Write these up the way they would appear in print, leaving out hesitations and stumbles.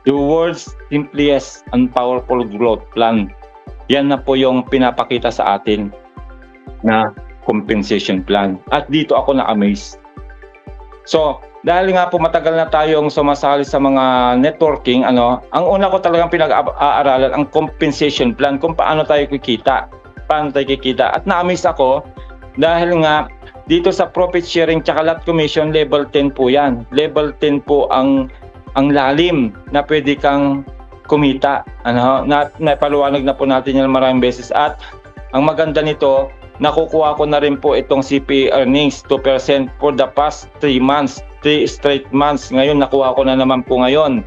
The world's simplest and powerful growth plan. Yan na po yung pinapakita sa atin na compensation plan. At dito ako na-amaze. So, dahil nga po matagal na tayong sumasali sa mga networking, ang una ko talagang pinag-aaralan ang compensation plan, kung paano tayo kikita. At na-amaze ako dahil nga dito sa profit sharing tsaka lot commission, level 10 po yan. Level 10 po ang lalim na pwede kang kumita. Napaliwanag na po natin yan maraming beses. At ang maganda nito, nakukuha ko na rin po itong CPA earnings 2% for the past 3 months. 3 straight months. Ngayon, nakuha ko na naman po ngayon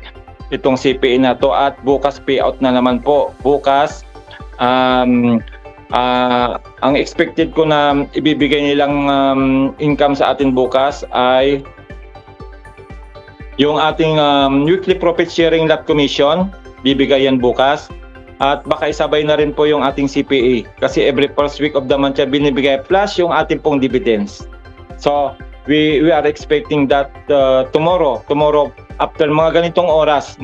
itong CPA na to at bukas payout na naman po. Bukas, ang expected ko na ibibigay nilang income sa atin bukas ay yung ating weekly profit sharing lot commission, bibigay yan bukas. At baka isabay na rin po yung ating CPA kasi every first week of the month yan binibigay plus yung ating pong dividends. So, we are expecting that tomorrow after mga ganitong oras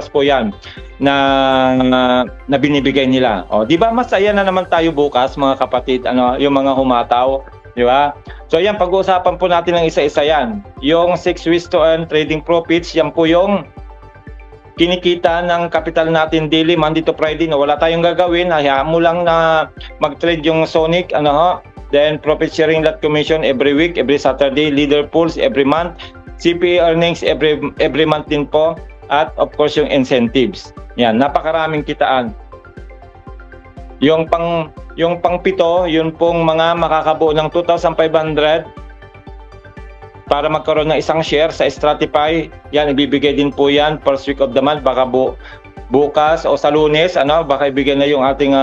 po yan na binibigay nila. O, di ba masaya na naman tayo bukas mga kapatid, yung mga humataw, di ba? So yan, pag-uusapan po natin ng isa-isa yan. Yung 6 ways to earn trading profits, yan po yung kinikita ng capital natin daily, Monday to Friday, na wala tayong gagawin, hayaan mo lang na mag-trade yung Sonic, then profit sharing lot commission every week, every Saturday, leader pools every month, CPA earnings every month din po, at of course yung incentives. Yan, napakaraming kitaan. Yung pang-pito, yun pong mga makakabuo ng 2,500 para magkaroon ng isang share sa Stratify. Yan, ibibigay din po yan first week of the month. Baka bukas o sa Lunes, baka ibigay na yung ating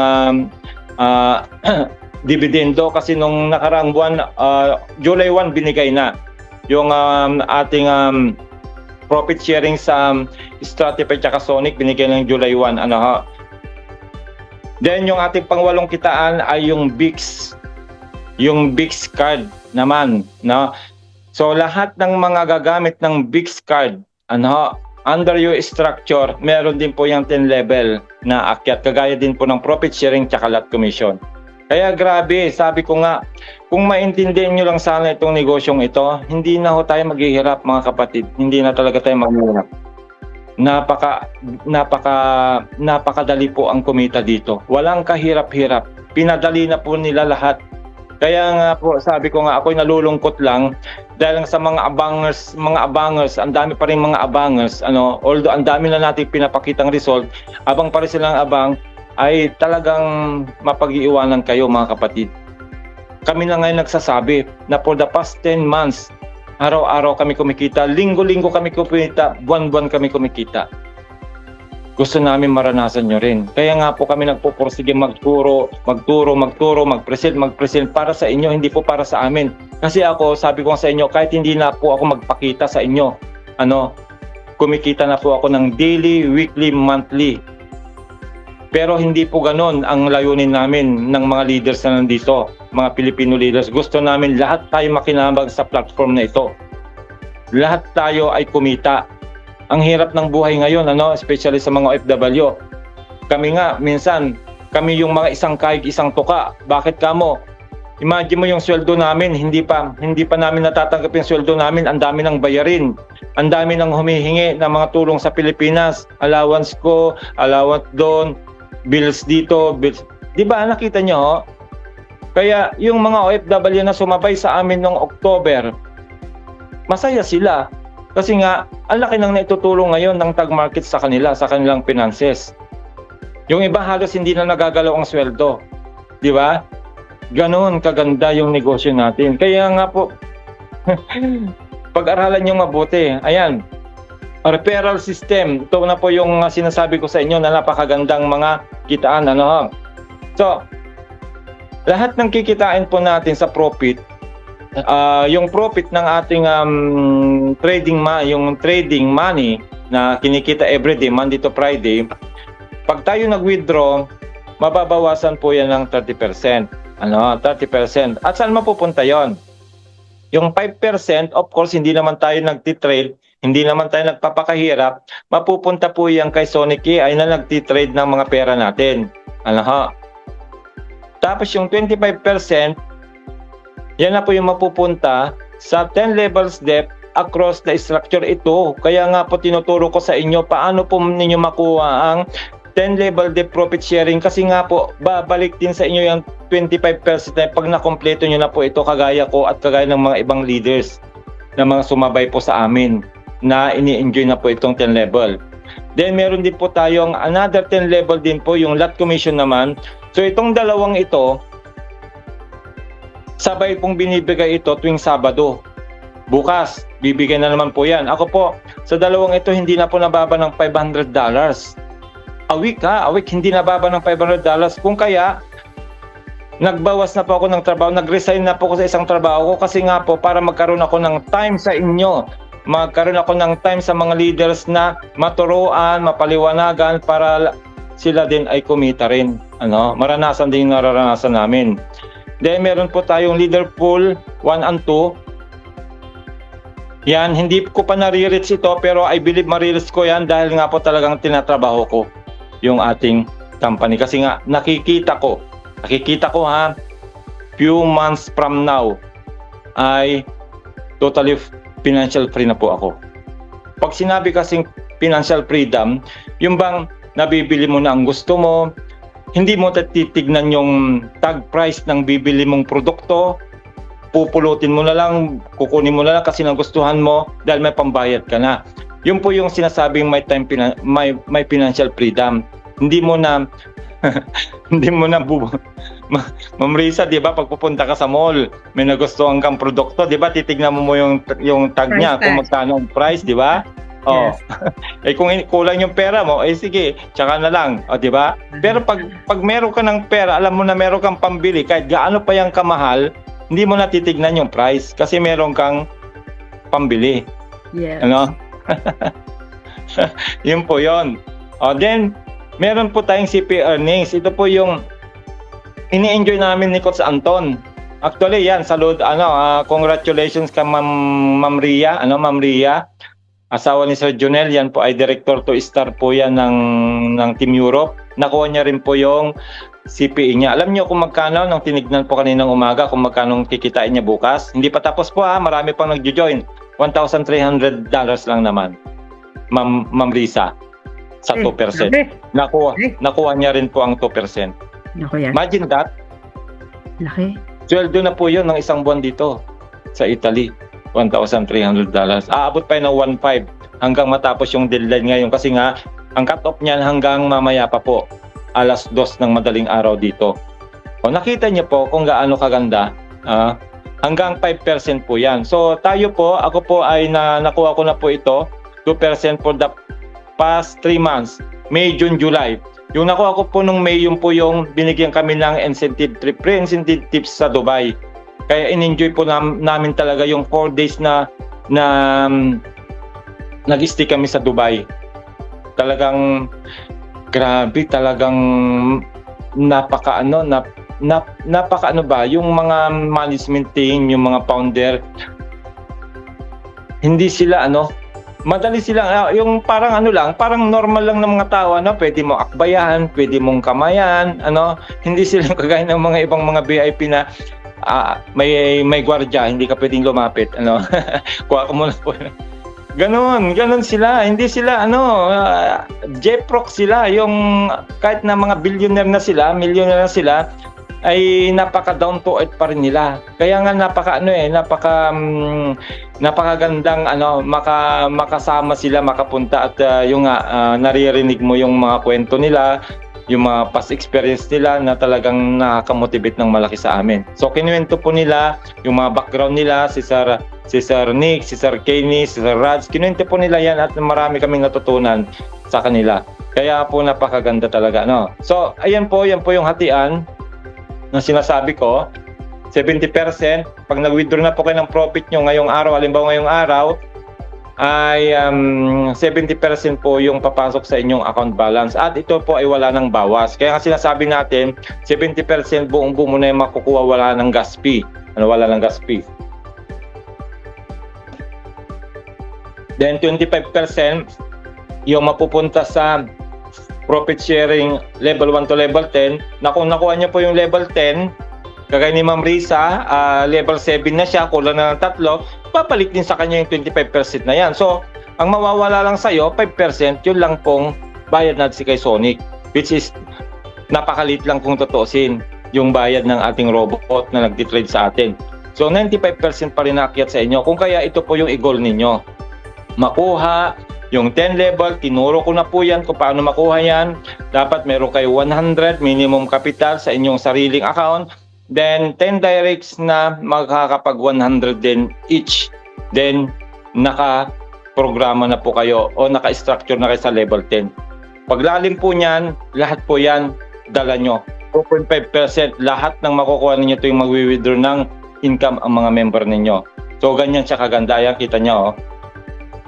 dividendo kasi nung nakaraang buwan, July 1 binigay na yung ating profit sharing sa Stratify at Sonic, binigay ng July 1. Then yung ating pangwalong kitaan ay yung VIX. Yung VIX card naman, So lahat ng mga gagamit ng VIX card, under your structure, meron din po yung 10 level na akyat. Kagaya din po ng profit sharing tsaka lot commission. Kaya grabe, sabi ko nga, kung maintindihan nyo lang sana itong negosyong ito, hindi na ho tayo maghihirap mga kapatid. Hindi na talaga tayo maghihirap. Napakadali po ang kumita dito. Walang kahirap-hirap. Pinadali na po nila lahat. Kaya nga po, sabi ko nga, ako'y nalulungkot lang dahil sa mga abangers, ang dami pa rin mga abangers, although ang dami na natin pinapakitang result, abang pa rin silang abang, ay talagang mapag-iiwanan kayo mga kapatid. Kami na ngayon nagsasabi na for the past 10 months, araw-araw kami kumikita, linggo-linggo kami kumikita, buwan-buwan kami kumikita. Gusto namin maranasan nyo rin. Kaya nga po kami nagpupursige magturo, mag-present para sa inyo, hindi po para sa amin. Kasi ako, sabi ko sa inyo, kahit hindi na po ako magpakita sa inyo, kumikita na po ako ng daily, weekly, monthly. Pero hindi po ganon ang layunin namin ng mga leaders na nandito, mga Filipino leaders. Gusto namin lahat tayo makinabang sa platform na ito. Lahat tayo ay kumita. Ang hirap ng buhay ngayon, especially sa mga OFW. Kami nga, minsan, kami yung mga isang kahig, isang tuka. Bakit kamo? Imagine mo yung sweldo namin, hindi pa namin natatanggap yung sweldo namin, ang dami ng bayarin. Ang dami ng humihingi ng mga tulong sa Pilipinas. Allowance ko, allowance doon, bills dito, bills. Di ba, nakita nyo? Kaya yung mga OFW na sumabay sa amin noong October, masaya sila. Kasi nga, ang laki nang naitutulong ngayon ng tag market sa kanila, sa kanilang finances. Yung iba halos hindi na nagagalaw ang sweldo. Di ba? Ganon kaganda yung negosyo natin. Kaya nga po, pag-aralan nyo mabuti. Ayan, referral system. Ito na po yung sinasabi ko sa inyo na napakagandang mga kitaan. So, lahat ng kikitain po natin sa profit, yung profit ng ating trading money na kinikita everyday, Monday to Friday, pag tayo nag-withdraw, mababawasan po yan ng 30%. 30%. At saan mapupunta yon? Yung 5%, of course, hindi naman tayo nagtitrade hindi naman tayo nagpapakahirap, mapupunta po yan kay Sonic AI na nagtitrade ng mga pera natin. Ano ho? Tapos yung 25%, yan na po yung mapupunta sa 10 levels depth across the structure ito. Kaya nga po tinuturo ko sa inyo paano po ninyo makuha ang 10 level depth profit sharing, kasi nga po babalik din sa inyo yung 25% na pag nakompleto nyo na po ito, kagaya ko at kagaya ng mga ibang leaders na mga sumabay po sa amin na ini-enjoy na po itong 10 level. Then meron din po tayong another 10 level din po, yung lot commission naman. So itong dalawang ito, sabay pong binibigay ito tuwing Sabado. Bukas, bibigyan na naman po yan. Ako po, sa dalawang ito, hindi na po nababa ng $500. A week hindi nababa ng $500. Kung kaya, nagbawas na po ako ng trabaho, nag-resign na po ako sa isang trabaho ko, kasi nga po, para magkaroon ako ng time sa inyo, magkaroon ako ng time sa mga leaders na maturuan, mapaliwanagan, para sila din ay kumita rin. Maranasan din yung nararanasan namin. Then meron po tayong leader pool 1 and 2. Yan, hindi ko pa nare-reach ito, pero I believe ma-reach ko yan dahil nga po talagang tinatrabaho ko yung ating company. Kasi nga nakikita ko ha, few months from now ay totally financial free na po ako. Pag sinabi kasing financial freedom, yung bang nabibili mo na ang gusto mo, hindi mo titignan yung tag price ng bibili mong produkto, pupulutin mo na lang, kukunin mo na lang kasi nagustuhan mo dahil may pambayad ka na. Yun po yung sinasabing may financial freedom. Hindi mo na Ma'am Risa, 'di ba, pag pupunta ka sa mall, may nagustuhan kang produkto, 'di ba? Titignan mo yung tag niya kung magkano ang price, 'di ba? Oh. Yes. Kung kulang yung pera mo, sige, tsaka na lang, 'di ba? Pero pag meron ka ng pera, alam mo na meron kang pambili, kahit gaano pa yang kamahal, hindi mo na titignan yung price kasi meron kang pambili. Yes. Yun po yun. Then, meron po tayong CP earnings. Ito po yung ini-enjoy namin ni Coach Anton. Actually, yan, salud, congratulations ka Ma'am Ria. Ma'am Ria, asawa ni Sir Junel, yan po ay director to star po yan ng Team Europe. Nakuha niya rin po yung CPE niya. Alam niyo kung magkano, nung tinignan po kaninang umaga, kung magkano kikitain niya bukas? Hindi pa tapos po ha, marami pang nagjo-join. $1,300 lang naman, Ma'am Risa, sa 2%. Nakuha niya rin po ang 2%. Imagine that. Laki. Sweldo na po yun ng isang buwan dito sa Italy. $1,300. Aabot pa yun ng 1,500 hanggang matapos yung deadline ngayon, kasi nga ang cut-off niyan hanggang mamaya pa po, 2:00 ng madaling araw dito. Nakita niyo po kung gaano kaganda. Hanggang 5% po yan. So tayo po, ako po ay nakuha ko na po ito, 2% for the past 3 months, May, June, July. Yung nakuha ko po nung May, yung po yung binigyan kami ng incentive trip, pre-incentive tips sa Dubai. Kaya in-enjoy po namin talaga yung 4 days na nag-stay kami sa Dubai. Talagang grabe, talagang napaka yung mga management team, yung mga founder, hindi sila madali sila, yung parang parang normal lang ng mga tao, pwede mo akbayan, pwede mong kamayan, hindi sila kagaya ng mga ibang mga VIP na may gwardiya, hindi ka pwedeng lumapit, kuha ko muna po. Ganon sila, hindi sila J-Proc sila, yung kahit na mga billionaire na sila, millionaire na sila, ay napaka down to earth pa rin nila. Kaya nga napakagandang makasama sila, makapunta at yung naririnig mo yung mga kwento nila, yung mga past experience nila na talagang nakaka-motivate ng malaki sa amin. So kinuwento po nila yung mga background nila, si Sir Nick, si Sir Kenny, si Sir Raj, kinuwento po nila yan at marami kaming natutunan sa kanila. Kaya po napakaganda talaga. So yan po yung hatian na sinasabi ko. 70%, pag nag-withdraw na po kayo ng profit nyo ngayong araw, halimbawa ngayong araw, ay 70% po yung papasok sa inyong account balance. At ito po ay wala ng bawas. Kaya nga sinasabi natin, 70% buong mo na yung makukuha, wala ng gas fee. Wala ng gas fee. Then 25% yung mapupunta sa profit sharing level 1 to level 10, na kung nakuha niya po yung level 10, kagaya ni Ma'am Risa, level 7 na siya, kulang na ng 3, papalit din sa kanya yung 25% na yan. So, ang mawawala lang sa'yo, 5%, yun lang pong bayad natin kay Sonic, which is napakalit lang kung tutuusin yung bayad ng ating robot na nagtitrade sa atin. So, 95% pa rin naakyat sa inyo. Kung kaya ito po yung i-goal ninyo. Makuha yung 10 level, tinuro ko na po yan kung paano makuha yan. Dapat meron kayo 100 minimum capital sa inyong sariling account. Then, 10 directs na magkakapag 100 din each. Then, naka-programa na po kayo o naka-structure na kayo sa level 10. Paglalim po niyan, lahat po yan, dala nyo. 2.5% lahat ng makukuha ninyo ito yung mag-withdraw ng income ang mga member ninyo. So, ganyan siya kaganda. Ayan, kita nyo,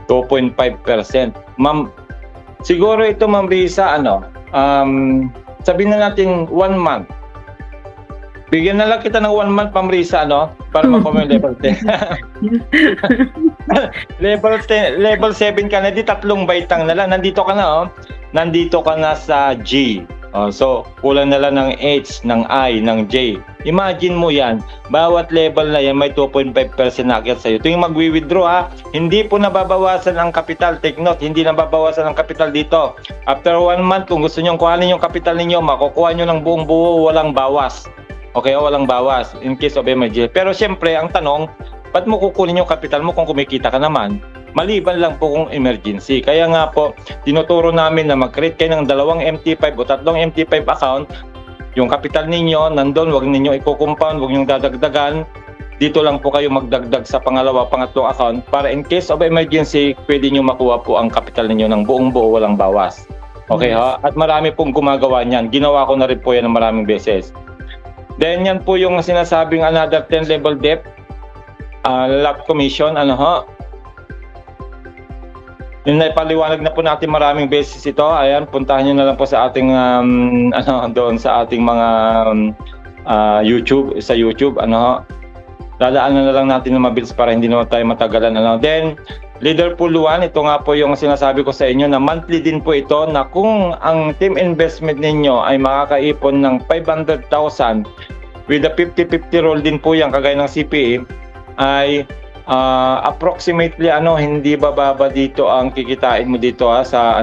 2.5%. Ma'am, siguro ito, Ma'am Risa, sabihin na natin 1 month. Bigyan na lang kita ng 1 month, Ma'am Risa, para makuha yung level 10. level 7 ka na, di 3 baitang na lang. Nandito ka na, Nandito ka na sa G. So, kulang na lang ng H, ng I, ng J. Imagine mo yan, bawat level na yan may 2.5% na akyat sa'yo. Ito yung mag-withdraw, hindi po nababawasan ang capital. Take note, hindi nababawasan ang capital dito. After 1 month, kung gusto nyo kuhanin yung capital ninyo, makukuha nyo ng buong buo, walang bawas. Okay, walang bawas in case of emergency. Pero syempre, ang tanong, ba't mo kukunin yung capital mo kung kumikita ka naman? Maliban lang po kung emergency. Kaya nga po, tinuturo namin na mag-create kayo ng 2 MT5 o 3 MT5 account. Yung capital ninyo, nandun, wag ninyo i-compound, wag nyo dadagdagan. Dito lang po kayo magdagdag sa pangalawa, pangatlong account para in case of emergency, pwede nyo makuha po ang capital ninyo ng buong buo, walang bawas. Okay ha? At marami pong gumagawa niyan. Ginawa ko na rin po yan ng maraming beses. Then yan po yung sinasabing another 10 level debt, lot commission, Yung naipaliwanag na po natin maraming beses ito. Ayan, puntahan nyo na lang po sa ating doon sa ating mga YouTube, sa YouTube, dadaanan na lang natin na mabilis para hindi naman tayo matagalan. Then, Leader Pool 1, ito nga po yung sinasabi ko sa inyo na monthly din po ito na kung ang team investment ninyo ay makakaipon ng 500,000 with a 50-50 roll din po yan, kagaya ng CPA, ay approximately hindi bababa dito ang kikitain mo dito sa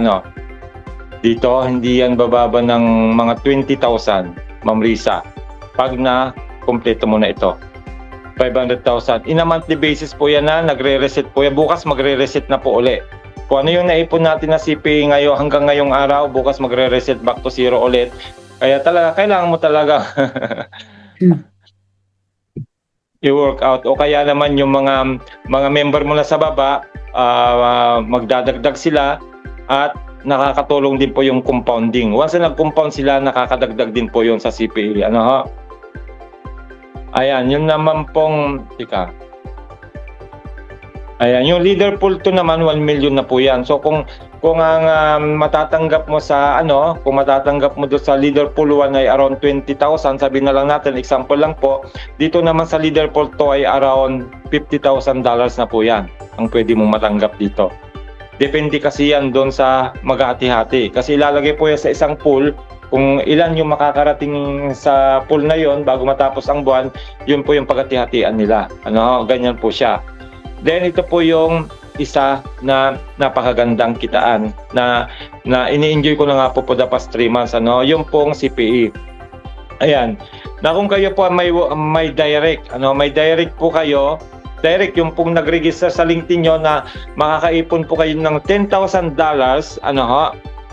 dito hindi yan bababa ng mga 20,000, Ma'am Risa, pag na kompleto mo na ito. 500,000 in a monthly basis po yan na nagre-reset po yan. Bukas magre-reset na po uli. Kung ano yung naipon natin na CPA ngayon hanggang ngayong araw, bukas magre-reset back to zero ulit. Kaya talaga kailangan mo talaga i-work out, o kaya naman yung mga member mo na sa baba, magdadagdag sila at nakakatulong din po yung compounding. Once na nag-compound sila, nakakadagdag din po yun sa CPA. Ayan, yun naman pong ayan, yung Leader Pool 2 naman 1 million na po yan. So kung ang matatanggap mo sa kung matatanggap mo doon sa Leader Pool 1 ay around 20,000, sabihin na lang natin, example lang po, dito naman sa Leader Pool 2 ay around $50,000 na po yan ang pwede mong matanggap dito. Depende kasi yan doon sa maghati-hati. Kasi ilalagay po yan sa isang pool, kung ilan yung makakarating sa pool na yon bago matapos ang buwan, yun po yung paghati-hatian nila. Ganyan po siya. Then ito po yung isa na napakagandang kitaan na ini-enjoy ko na nga po the past 3 months, yung pong CPE. Ayan, na kung kayo po may direct, may direct po kayo, direct yung pong nag-register sa LinkedIn nyo na makakaipon po kayo ng $10,000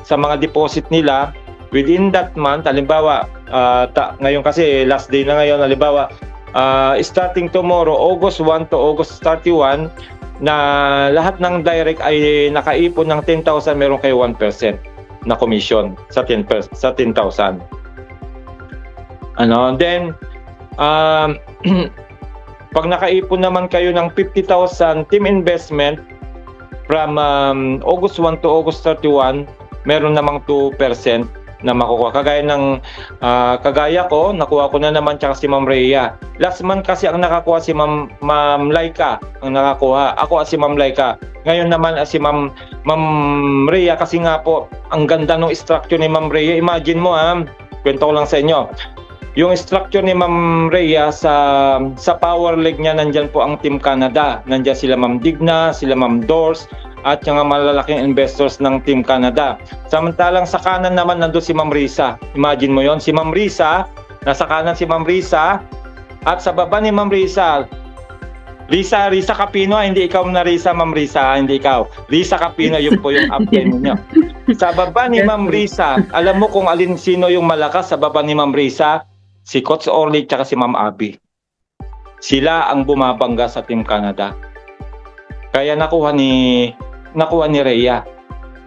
sa mga deposit nila within that month. Halimbawa, ngayon kasi last day na ngayon, halimbawa, starting tomorrow, August 1 to August 31, na lahat ng direct ay nakaipon ng 10,000, meron kayo 1% na commission sa 10,000. Then, pag nakaipon naman kayo ng 50,000 team investment from August 1 to August 31, meron namang 2% na makukuha. Kagaya ko, nakuha ko na naman, tsaka si Ma'am Rhea. Last month kasi ang nakakuha si Ma'am Laika, ang nakakuha. Ako at si Ma'am Laika. Ngayon naman si Ma'am Rhea, kasi nga po ang ganda ng structure ni Ma'am Rhea. Imagine mo kwento ko lang sa inyo. Yung structure ni Ma'am Rhea sa power leg niya, nandyan po ang Team Canada. Nandyan sila Ma'am Digna, sila Ma'am Dors, at yung mga malalaking investors ng Team Canada. Samantalang sa kanan naman nandun si Ma'am Risa. Imagine mo yon, si Ma'am Risa, nasa kanan si Ma'am Risa, at sa baba ni Ma'am Risa, Risa Capino, hindi ikaw na Risa, Ma'am Risa, hindi ikaw. Risa Capino, yun po yung upline niyo. Sa baba ni Ma'am Risa, alam mo kung sino yung malakas sa baba ni Ma'am Risa? Si Coach Orly at si Ma'am Abby. Sila ang bumabangga sa Team Canada. Kaya nakuha ni Rhea.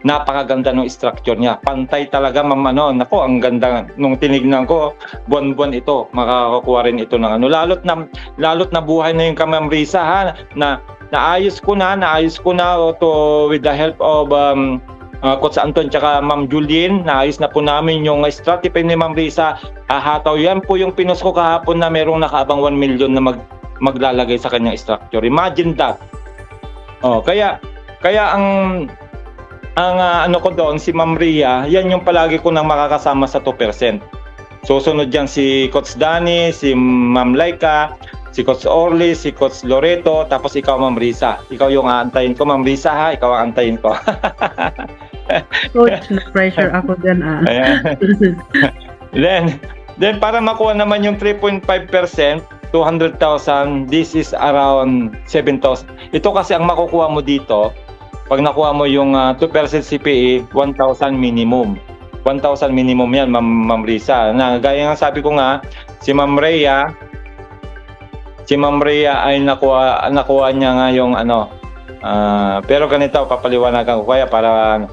Napakaganda ng structure niya. Pantay talaga, Ma'am, nako, ang ganda nung tinignan ko. Buwan-buwan ito, makakakuha rin ito ng lalo't na buhay na yung kay Ma'am Risa, na naayos ko na with the help of Coach Anton tsaka Ma'am Julien. Naayos na po namin yung strategy ni Ma'am Risa. Hataw yan po yung pinos ko kahapon na merong nakaabang 1 million na maglalagay sa kanyang structure. Imagine that. Kaya ang ko doon, si Ma'am Rhea, yan yung palagi ko nang makakasama sa 2%. Susunod dyan si Coach Danny, si Ma'am Laika, si Coach Orly, si Coach Loreto, tapos ikaw, Ma'am Risa. Ikaw yung aantayin ko, Ma'am Risa, ikaw ang aantayin ko. Coach, na-pressure ako dyan Then para makuha naman yung 3.5%, 200,000, this is around 7,000. Ito kasi ang makukuha mo dito, pag nakuha mo yung 2% CPA, 1,000 minimum. 1,000 minimum yan, Ma'am Risa. Gaya nga sabi ko nga, si Ma'am Rhea ay nakuha niya nga yung pero ganito, papaliwanagan ko kaya para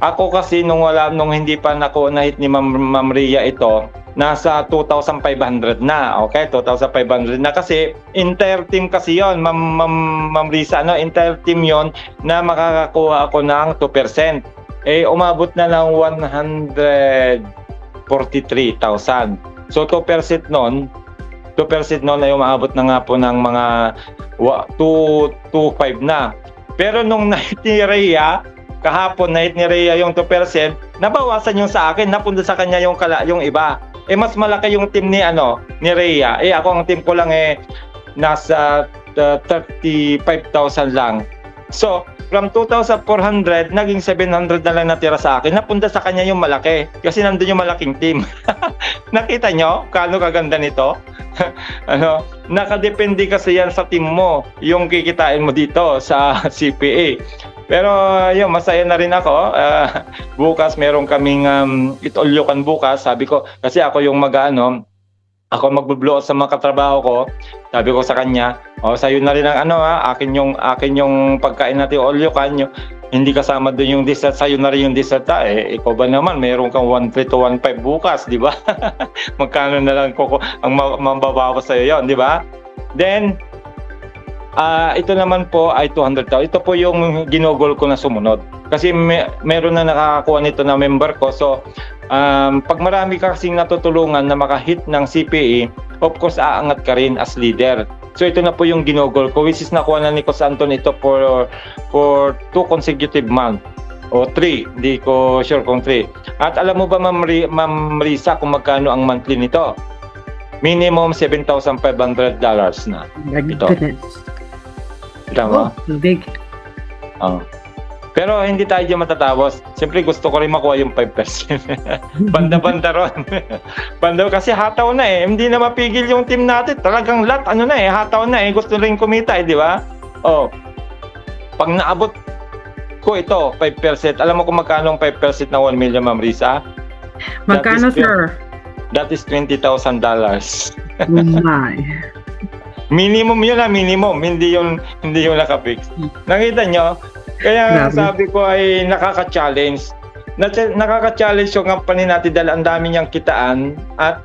ako kasi nung hindi pa na-hit ni Ma'am Rhea ito, nasa 2,500 na. Okay, 2,500 na kasi entire team kasi yon, Ma'am Risa, entire team yon na makakakuha ako ng 2%. Umabot na ng 143,000. So 2% noon ay umabot na nga po ng mga 225 na. Pero nung na-hit ni Rhea, kahapon na-hit ni Rhea yung 2%, nabawasan yung sa akin, napunta sa kanya yung iba. Mas malaki yung team ni Rhea. Ako ang team ko lang nasa 35,000 lang. So, from 2,400 naging 700 na lang natira sa akin. Napunta sa kanya yung malaki kasi nandun yung malaking team. Nakita nyo kaano kaganda nito? Nakadepende kasi yan sa team mo, yung kikitain mo dito sa CPA. Pero masaya na rin ako. Bukas meron kaming itolyokan bukas. Sabi ko, kasi ako yung ako magbo-blow sa mga katrabaho ko. Sabi ko sa kanya, sa'yo na rin ang akin yung pagkain natin olyokan. Hindi kasama doon yung dessert, sa'yo na rin yung dessert. Ikaw ba naman, meron kang 1.3 to 1.5 bukas, di ba? Magkano na lang ang mababawas sa'yo yon, di ba? Then, ito naman po ay 200,000. Ito po yung ginogol ko na sumunod. Kasi meron na nakakakuha nito na member ko. So, pag marami ka kasing natutulungan na makahit ng CPA, of course, aangat ka rin as leader. So, ito na po yung ginogol ko, which is nakuha na ni Coach Anton ito for 2 consecutive months. O 3, hindi ko sure kung 3. At alam mo ba, Ma'am Risa, kung magkano ang monthly nito? Minimum $7,500 na. Ito. Tama? Big. Pero hindi tayo dyan matatapos. Siyempre gusto ko rin makuha yung 5%. Banda-banda ron. Banda kasi hataw na Hindi na mapigil yung team natin. Talagang lahat hataw na Gusto rin kumita di ba? Pag naabot ko ito, 5%. Alam mo kung magkano ang 5% na 1 million, Ma'am Risa? Magkano, sir? That is $20,000. Oh my. Minimum yun minimum. Hindi yung naka-fix. Nakita nyo? Kaya sabi ko ay nakaka-challenge. Nakaka-challenge yung company natin dahil ang dami niyang kitaan at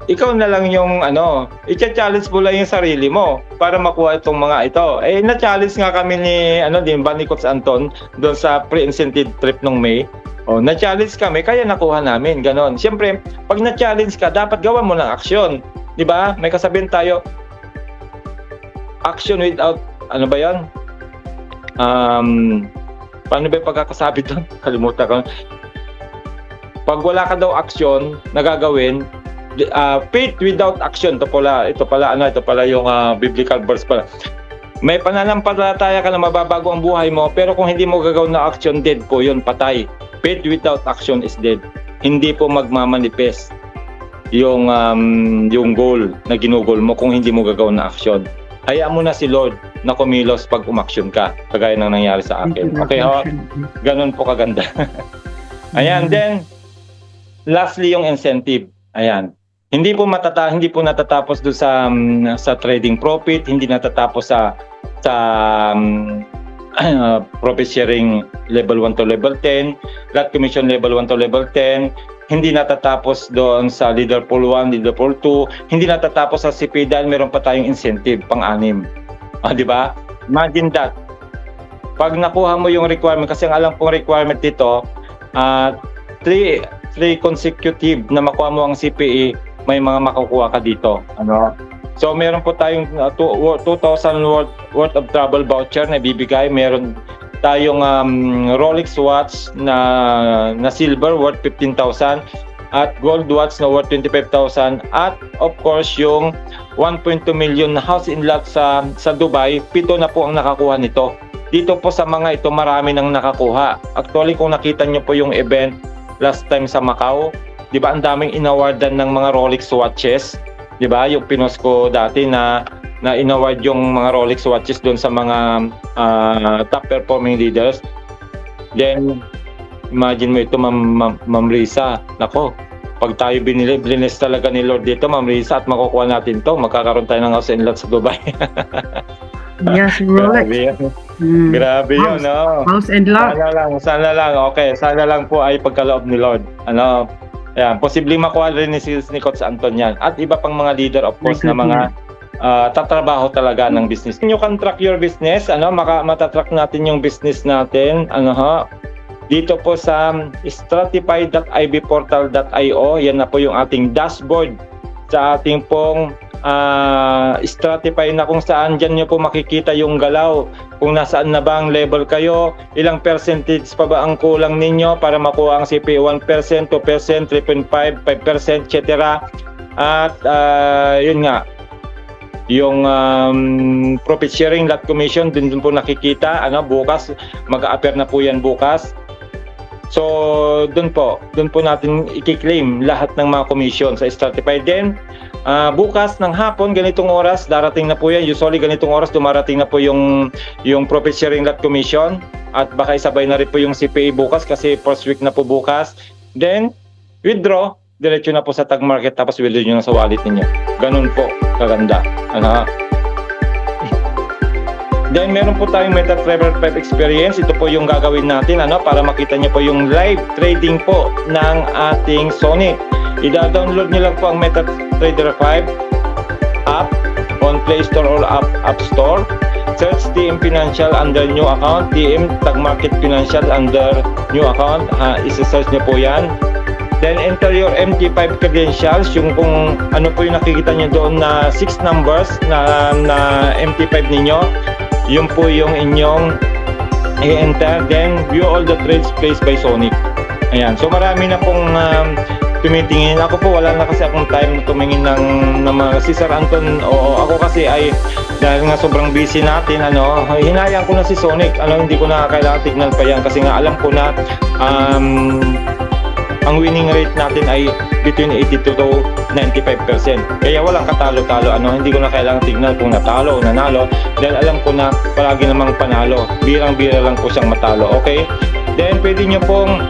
ikaw na lang yung i-challenge mo lang yung sarili mo para makuha itong mga ito. Na-challenge nga kami ni Coach Anton doon sa pre-incentive trip nung May. Na-challenge kami kaya nakuha namin, ganon. Siyempre, pag na-challenge ka, dapat gawan mo ng aksyon. 'Di ba? May kasabihan tayo, action without paano ba yung pagkakasabi doon? Kalimutan ko. Pag wala ka daw action na gagawin, faith without action, ito pala yung biblical verse pala. May pananampalataya ka na mababago ang buhay mo, pero kung hindi mo gagawin na action, dead po yun, patay. Faith without action is dead. Hindi po magmamanifest yung goal na ginugol mo kung hindi mo gagawin na action. Hayaan mo na si Lord na kumilos pag umaksyon ka, kagaya ng nangyari sa akin. Okay, ho? Ganun po kaganda. Ayan, then lastly yung incentive. Ayan. Hindi po natatapos do sa trading profit, hindi natatapos sa profit sharing level 1 to level 10, lot commission level 1 to level 10, hindi natatapos doon sa leader pool 1, leader pool 2, hindi natatapos sa CP dahil meron pa tayong incentive pang-anim. Di ba? Imagine that. Pag nakuha mo yung requirement, kasi ang alam kong requirement dito, 3 consecutive na makuha mo ang CPE, may mga makukuha ka dito. So meron po tayong 2,000 worth of travel voucher na ibibigay. Meron tayong Rolex watch na silver worth 15,000 at gold watch na worth 25,000 at of course yung 1.2 million na house in lot sa Dubai. 7 na po ang nakakuha nito. Dito po sa mga ito marami nang nakakuha. Actually kung nakita nyo po yung event last time sa Macau, di ba ang daming inawardan ng mga Rolex watches, di ba? Yung pinost ko dati na inaward yung mga Rolex watches doon sa mga top performing leaders. Then imagine mo ito, Ma'am Risa. Nako, pag tayo blinis talaga ni Lord dito, Ma'am Risa, at makukuha natin to, magkakaroon tayo ng house and lot sa Dubai. Yes, Rolex. Grabe yun, no? House and lot. Sana lang. Okay, sana lang po ay pagkaloob ni Lord. Ayan, posibleng makuha rin ni Coach Anton yan. At iba pang mga leader, of course, na mga tatrabaho talaga ng business. You can track your business, matatrack natin yung business natin, dito po sa stratify.ibportal.io. Yan na po yung ating dashboard sa ating pong Stratify na kung saan dyan nyo po makikita yung galaw, kung nasaan na ba ang level kayo, ilang percentage pa ba ang kulang ninyo para makuha ang CPE, 1%, 2%, 3.5%, 5%, etc. At yun nga, yung profit sharing, lot commission, dun po nakikita, bukas, mag-a-appear na po yan bukas. So, dun po natin i-claim lahat ng mga commission sa Stratify. Then, bukas ng hapon, ganitong oras, darating na po yan. Usually, ganitong oras, dumarating na po yung profit sharing lot commission. At baka isabay na rin po yung CPA bukas kasi first week na po bukas. Then, withdraw, diretso na po sa tag market, tapos withdraw nyo na sa wallet ninyo. Ganun po, kaganda. Then meron po tayong MetaTrader 5 experience. Ito po yung gagawin natin para makita niyo po yung live trading po ng ating Sonic. I-download niyo lang po ang MetaTrader 5 app on Play Store or App Store. Search TM Financial under new account, TM Tag Market Financial under new account. Isa-search niyo po yan. Then enter your MT5 credentials, yung kung ano po yung nakikita niyo doon na 6 numbers na MT5 ninyo. Yun po yung inyong i-enter. Then view all the trades placed by Sonic. Ayan. So marami na pong tumitingin. Ako po wala na kasi akong time na tumingin ng mga si Sir Anton. Ako kasi ay dahil nga sobrang busy natin, hinayang ko na si Sonic. Hindi ko na kailangan tignan pa yan kasi nga alam ko na ang winning rate natin ay between 82 to 95%. Kaya walang katalo-talo. Hindi ko na kailangan tignan kung natalo o nanalo dahil alam ko na palagi namang panalo. Birang-bira lang po siyang matalo. Okay? Then pwede nyo pong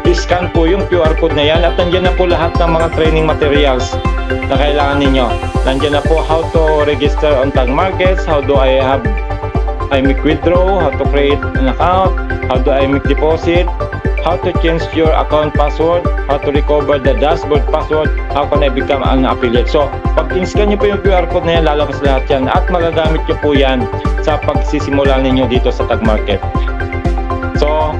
i-scan po yung QR code na yan at nandiyan na po lahat ng mga training materials na kailangan ninyo. Nandiyan na po how to register on Tag Markets, how do I make withdraw, how to create an account, how do I make deposit, how to change your account password, how to recover the dashboard password, how can I become an affiliate. So, pag in-scan nyo po yung QR code na yan, lalabas lahat yan at magagamit nyo po yan sa pagsisimula ninyo dito sa Tag Market. So,